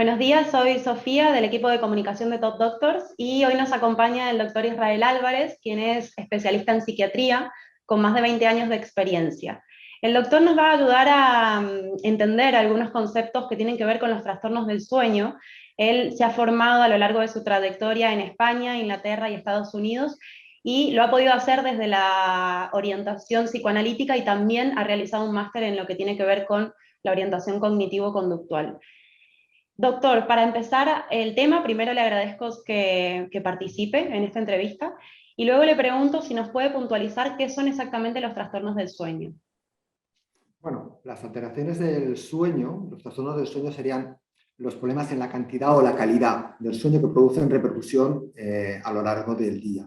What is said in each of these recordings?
Buenos días, soy Sofía del equipo de comunicación de Top Doctors y hoy nos acompaña el doctor Israel Álvarez, quien es especialista en psiquiatría con más de 20 años de experiencia. El doctor nos va a ayudar a entender algunos conceptos que tienen que ver con los trastornos del sueño. Él se ha formado a lo largo de su trayectoria en España, Inglaterra y Estados Unidos y lo ha podido hacer desde la orientación psicoanalítica y también ha realizado un máster en lo que tiene que ver con la orientación cognitivo-conductual. Doctor, para empezar el tema, primero le agradezco que participe en esta entrevista y luego le pregunto si nos puede puntualizar qué son exactamente los trastornos del sueño. Bueno, las alteraciones del sueño, los trastornos del sueño serían los problemas en la cantidad o la calidad del sueño que producen repercusión a lo largo del día.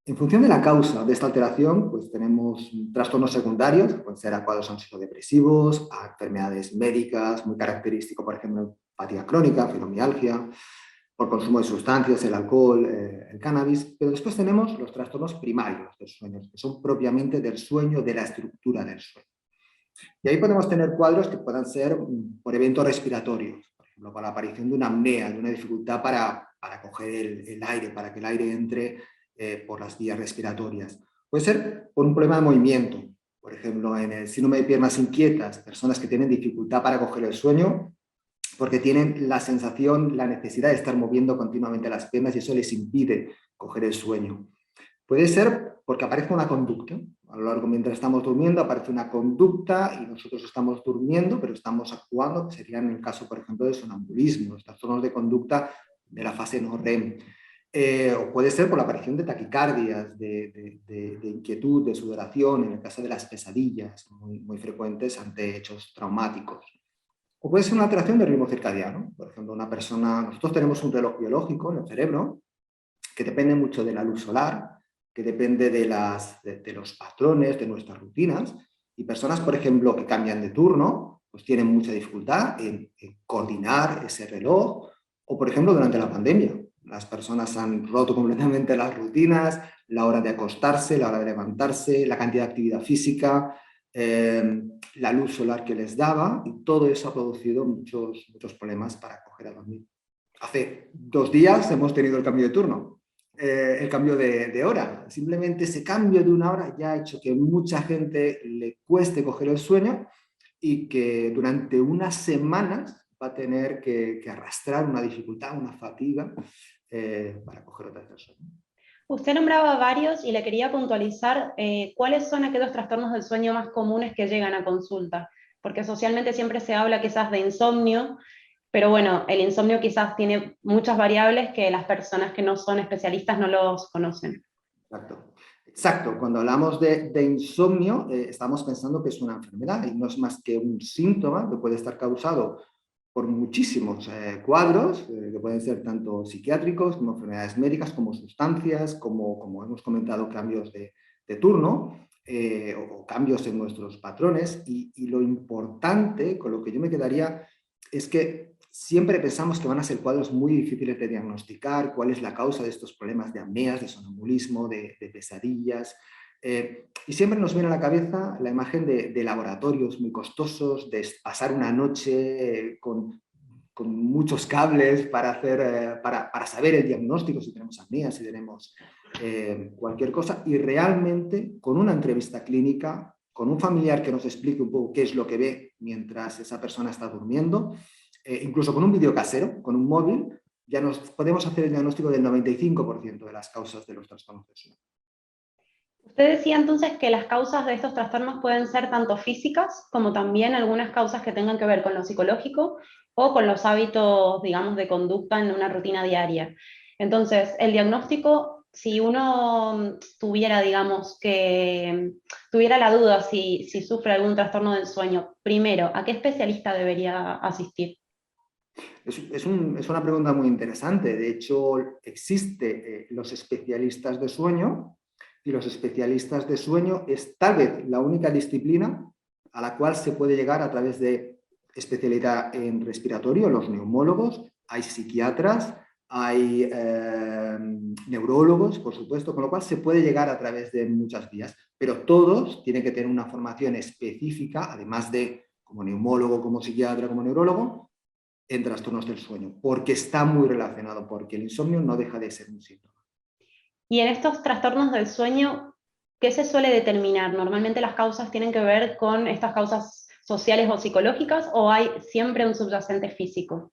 En función de la causa de esta alteración, pues tenemos trastornos secundarios, que pueden ser a cuadros ansiodepresivos, a enfermedades médicas, muy característico, por ejemplo, fatiga crónica, fibromialgia, por consumo de sustancias, el alcohol, el cannabis, pero después tenemos los trastornos primarios del sueño, que son propiamente del sueño, de la estructura del sueño. Y ahí podemos tener cuadros que puedan ser por eventos respiratorios, por ejemplo, por la aparición de una apnea, de una dificultad para coger el aire, para que el aire entre por las vías respiratorias. Puede ser por un problema de movimiento, por ejemplo, en el síndrome de piernas inquietas, personas que tienen dificultad para coger el sueño porque tienen la sensación, la necesidad de estar moviendo continuamente las piernas y eso les impide coger el sueño. Puede ser porque aparece una conducta. A lo largo, mientras estamos durmiendo, aparece una conducta y nosotros estamos durmiendo, pero estamos actuando, que sería en el caso, por ejemplo, de sonambulismo, los trastornos de conducta de la fase no REM. O puede ser por la aparición de taquicardias, de inquietud, de sudoración, en el caso de las pesadillas, muy frecuentes ante hechos traumáticos. O puede ser una alteración del ritmo circadiano. Por ejemplo, nosotros tenemos un reloj biológico en el cerebro que depende mucho de la luz solar, que depende de los patrones, de nuestras rutinas, y personas, por ejemplo, que cambian de turno, pues tienen mucha dificultad en coordinar ese reloj, o por ejemplo, durante la pandemia, las personas han roto completamente las rutinas, la hora de acostarse, la hora de levantarse, la cantidad de actividad física, la luz solar que les daba, y todo eso ha producido muchos problemas para coger a dormir. Hace 2 días hemos tenido el cambio de turno, el cambio de hora. Simplemente ese cambio de una hora ya ha hecho que mucha gente le cueste coger el sueño y que durante unas semanas va a tener que arrastrar una dificultad, una fatiga para coger otra vez el sueño. Usted nombraba varios y le quería puntualizar cuáles son aquellos trastornos del sueño más comunes que llegan a consulta, porque socialmente siempre se habla quizás de insomnio, pero bueno, el insomnio quizás tiene muchas variables que las personas que no son especialistas no los conocen. Exacto. Exacto. Cuando hablamos de insomnio, estamos pensando que es una enfermedad y no es más que un síntoma que puede estar causado por muchísimos cuadros, que pueden ser tanto psiquiátricos como enfermedades médicas, como sustancias, como hemos comentado, cambios de turno o cambios en nuestros patrones. Y lo importante, con lo que yo me quedaría, es que siempre pensamos que van a ser cuadros muy difíciles de diagnosticar, cuál es la causa de estos problemas de apneas, de sonambulismo, de pesadillas. Y siempre nos viene a la cabeza la imagen de laboratorios muy costosos, de pasar una noche con muchos cables para saber el diagnóstico, si tenemos apnea, si tenemos cualquier cosa, y realmente con una entrevista clínica, con un familiar que nos explique un poco qué es lo que ve mientras esa persona está durmiendo, incluso con un vídeo casero, con un móvil, ya nos podemos hacer el diagnóstico del 95% de las causas de los trastornos del sueño. Usted decía entonces que las causas de estos trastornos pueden ser tanto físicas como también algunas causas que tengan que ver con lo psicológico o con los hábitos, digamos, de conducta en una rutina diaria. Entonces, el diagnóstico, si uno tuviera, digamos, que tuviera la duda si sufre algún trastorno del sueño, primero, ¿a qué especialista debería asistir? Es una pregunta muy interesante. De hecho, existe los especialistas de sueño, y los especialistas de sueño es tal vez la única disciplina a la cual se puede llegar a través de especialidad en respiratorio, los neumólogos, hay psiquiatras, hay neurólogos, por supuesto, con lo cual se puede llegar a través de muchas vías, pero todos tienen que tener una formación específica, además de como neumólogo, como psiquiatra, como neurólogo, en trastornos del sueño, porque está muy relacionado, porque el insomnio no deja de ser un síntoma. Y en estos trastornos del sueño, ¿qué se suele determinar? ¿Normalmente las causas tienen que ver con estas causas sociales o psicológicas o hay siempre un subyacente físico?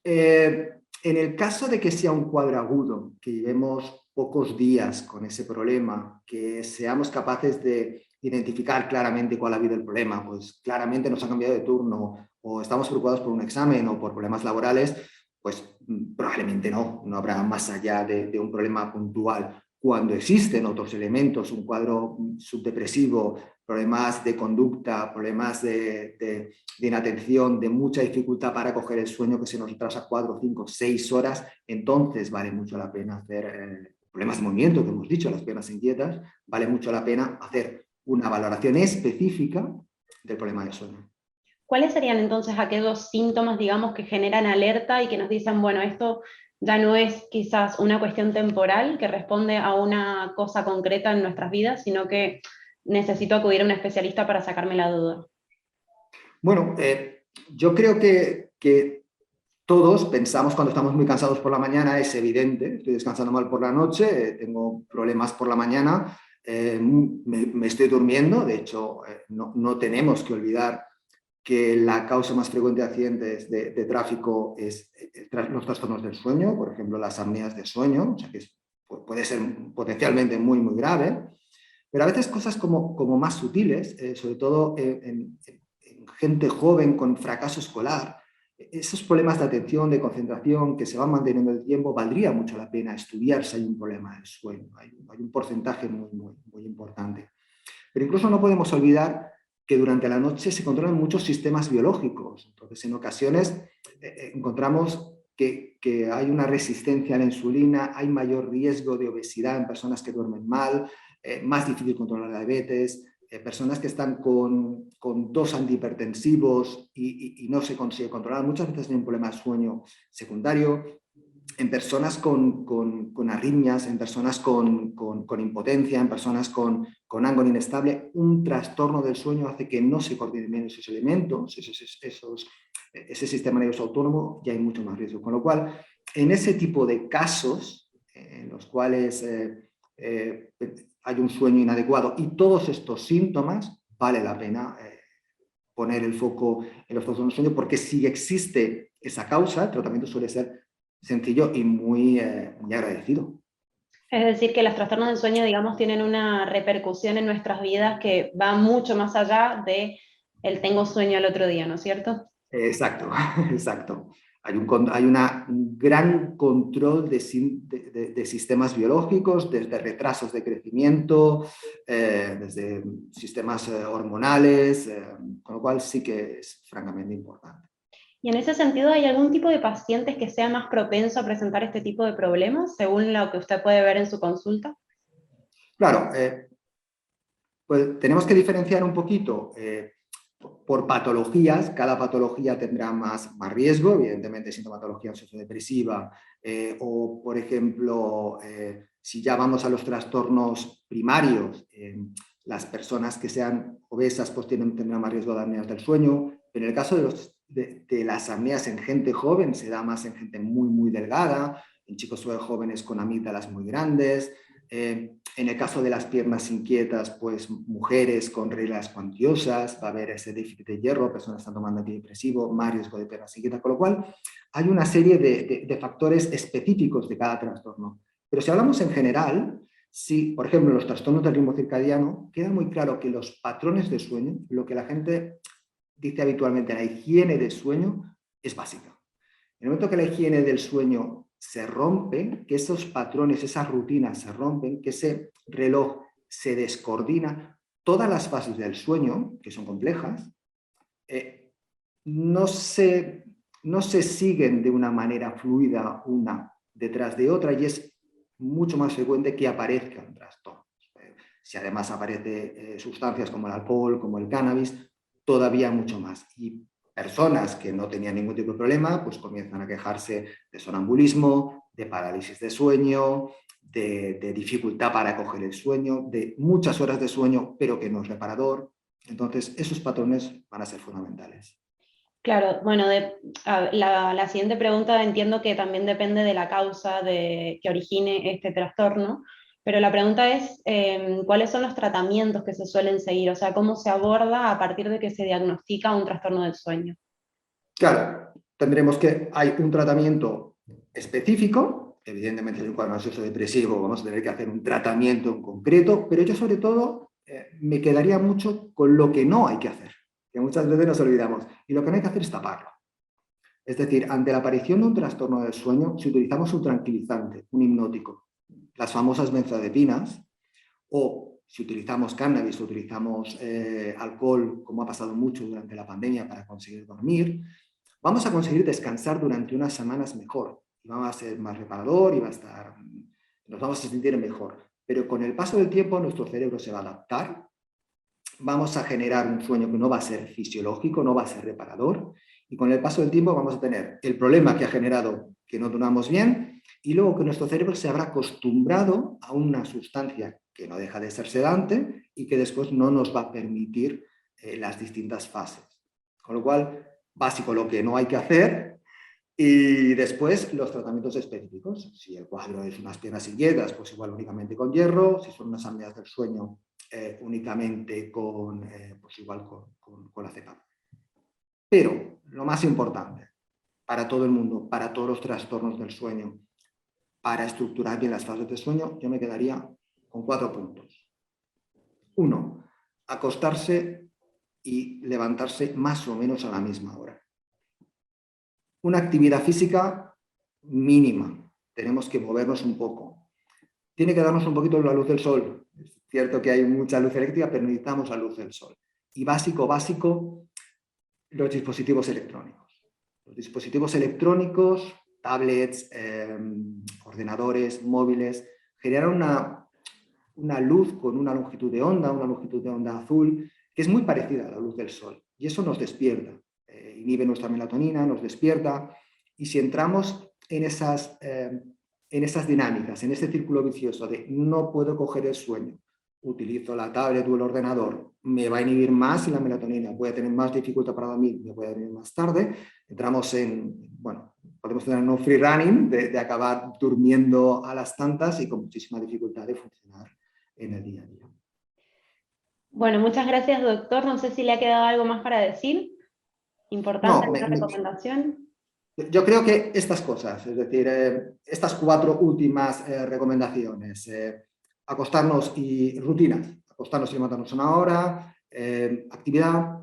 En el caso de que sea un cuadro agudo, que llevemos pocos días con ese problema, que seamos capaces de identificar claramente cuál ha habido el problema, pues claramente nos han cambiado de turno o estamos preocupados por un examen o por problemas laborales, pues probablemente no habrá más allá de un problema puntual. Cuando existen otros elementos, un cuadro subdepresivo, problemas de conducta, problemas de inatención, de mucha dificultad para coger el sueño que se nos retrasa 4, 5, 6 horas, entonces vale mucho la pena hacer problemas de movimiento, que hemos dicho, las piernas inquietas, vale mucho la pena hacer una valoración específica del problema de sueño. ¿Cuáles serían entonces aquellos síntomas, digamos, que generan alerta y que nos dicen, bueno, esto ya no es quizás una cuestión temporal que responde a una cosa concreta en nuestras vidas, sino que necesito acudir a un especialista para sacarme la duda? Bueno, yo creo que todos pensamos cuando estamos muy cansados por la mañana, es evidente, estoy descansando mal por la noche, tengo problemas por la mañana, me estoy durmiendo, de hecho no tenemos que olvidar que la causa más frecuente de accidentes de tráfico es los trastornos del sueño, por ejemplo las apneas de sueño, o sea que puede ser potencialmente muy, muy grave, pero a veces cosas como más sutiles, sobre todo en gente joven con fracaso escolar, esos problemas de atención, de concentración que se van manteniendo en el tiempo, valdría mucho la pena estudiar si hay un problema del sueño. Hay un porcentaje muy, muy, muy importante. Pero incluso no podemos olvidar que durante la noche se controlan muchos sistemas biológicos. Entonces, en ocasiones encontramos que hay una resistencia a la insulina, hay mayor riesgo de obesidad en personas que duermen mal, más difícil controlar la diabetes, personas que están con dos antihipertensivos y no se consigue controlar. Muchas veces hay un problema de sueño secundario, en personas con arritmias, en personas con impotencia, en personas con ángulo inestable. Un trastorno del sueño hace que no se coordinen bien esos elementos, ese sistema nervioso autónomo, y hay mucho más riesgo. Con lo cual, en ese tipo de casos en los cuales hay un sueño inadecuado y todos estos síntomas, vale la pena poner el foco en los trastornos del sueño, porque si existe esa causa, el tratamiento suele ser sencillo y muy agradecido. Es decir, que los trastornos del sueño, digamos, tienen una repercusión en nuestras vidas que va mucho más allá de el tengo sueño al otro día, ¿no es cierto? Exacto, exacto. Hay un gran control de sistemas biológicos, desde retrasos de crecimiento, desde sistemas hormonales, con lo cual sí que es francamente importante. Y en ese sentido, ¿hay algún tipo de pacientes que sea más propenso a presentar este tipo de problemas, según lo que usted puede ver en su consulta? Claro, pues tenemos que diferenciar un poquito por patologías. Cada patología tendrá más riesgo, evidentemente sintomatología sociodepresiva o, por ejemplo, si ya vamos a los trastornos primarios, las personas que sean obesas pues tendrán más riesgo de apneas del sueño. En el caso de las apneas en gente joven, se da más en gente muy, muy delgada, en chicos jóvenes con amígdalas muy grandes. En el caso de las piernas inquietas, pues mujeres con reglas cuantiosas, va a haber ese déficit de hierro, personas que están tomando antidepresivo, más riesgo de piernas inquietas, con lo cual hay una serie de factores específicos de cada trastorno. Pero si hablamos en general, si, por ejemplo, los trastornos del ritmo circadiano, queda muy claro que los patrones de sueño, lo que la gente dice habitualmente, la higiene del sueño, es básica. En el momento que la higiene del sueño se rompe, que esos patrones, esas rutinas se rompen, que ese reloj se descoordina, todas las fases del sueño, que son complejas, no se siguen de una manera fluida una detrás de otra y es mucho más frecuente que aparezcan trastornos. Si además aparecen sustancias como el alcohol, como el cannabis, todavía mucho más. Y personas que no tenían ningún tipo de problema, pues comienzan a quejarse de sonambulismo, de parálisis de sueño, de dificultad para coger el sueño, de muchas horas de sueño, pero que no es reparador. Entonces, esos patrones van a ser fundamentales. Claro, bueno, la siguiente pregunta entiendo que también depende de la causa que origine este trastorno, pero la pregunta es, ¿cuáles son los tratamientos que se suelen seguir? O sea, ¿cómo se aborda a partir de que se diagnostica un trastorno del sueño? Claro, hay un tratamiento específico, evidentemente en un cuadro ansioso depresivo vamos a tener que hacer un tratamiento en concreto, pero yo sobre todo me quedaría mucho con lo que no hay que hacer, que muchas veces nos olvidamos, y lo que no hay que hacer es taparlo. Es decir, ante la aparición de un trastorno del sueño, si utilizamos un tranquilizante, un hipnótico, las famosas benzodiazepinas, o si utilizamos cannabis o utilizamos alcohol, como ha pasado mucho durante la pandemia para conseguir dormir, vamos a conseguir descansar durante unas semanas mejor. Y vamos a ser más reparador y nos vamos a sentir mejor. Pero con el paso del tiempo nuestro cerebro se va a adaptar, vamos a generar un sueño que no va a ser fisiológico, no va a ser reparador, y con el paso del tiempo vamos a tener el problema que ha generado que no duramos bien, y luego que nuestro cerebro se habrá acostumbrado a una sustancia que no deja de ser sedante y que después no nos va a permitir las distintas fases. Con lo cual, básico lo que no hay que hacer, y después los tratamientos específicos. Si el cuadro es unas piernas inquietas, pues igual únicamente con hierro. Si son unas apneas del sueño, únicamente pues igual con azepam. Pero lo más importante para todo el mundo, para todos los trastornos del sueño, para estructurar bien las fases del sueño, yo me quedaría con 4 puntos. 1, acostarse y levantarse más o menos a la misma hora. Una actividad física mínima. Tenemos que movernos un poco. Tiene que darnos un poquito la luz del sol. Es cierto que hay mucha luz eléctrica, pero necesitamos la luz del sol. Y básico, los dispositivos electrónicos. Los dispositivos electrónicos, tablets, ordenadores, móviles, generan una luz con una longitud de onda azul, que es muy parecida a la luz del sol. Y eso nos despierta. Inhibe nuestra melatonina, nos despierta, y si entramos en esas dinámicas, en ese círculo vicioso de no puedo coger el sueño, utilizo la tablet o el ordenador, me va a inhibir más la melatonina, voy a tener más dificultad para dormir, me voy a dormir más tarde, entramos podemos tener un free running de acabar durmiendo a las tantas y con muchísima dificultad de funcionar en el día a día. Bueno, muchas gracias, doctor. No sé si le ha quedado algo más para decir. ¿Importante alguna recomendación? Yo creo que estas cosas, es decir, estas 4 últimas recomendaciones, acostarnos y rutinas, acostarnos y levantarnos una hora, actividad,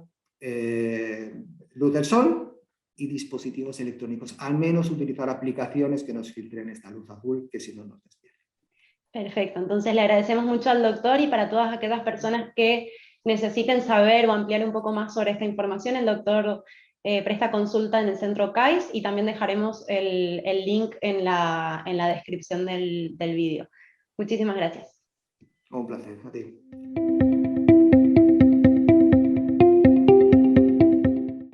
luz del sol y dispositivos electrónicos. Al menos utilizar aplicaciones que nos filtren esta luz azul, que si no nos despierta. Perfecto, entonces le agradecemos mucho al doctor, y para todas aquellas personas que necesiten saber o ampliar un poco más sobre esta información, el doctor presta consulta en el centro CAIS, y también dejaremos el link en la descripción del vídeo. Muchísimas gracias. Un placer, a ti.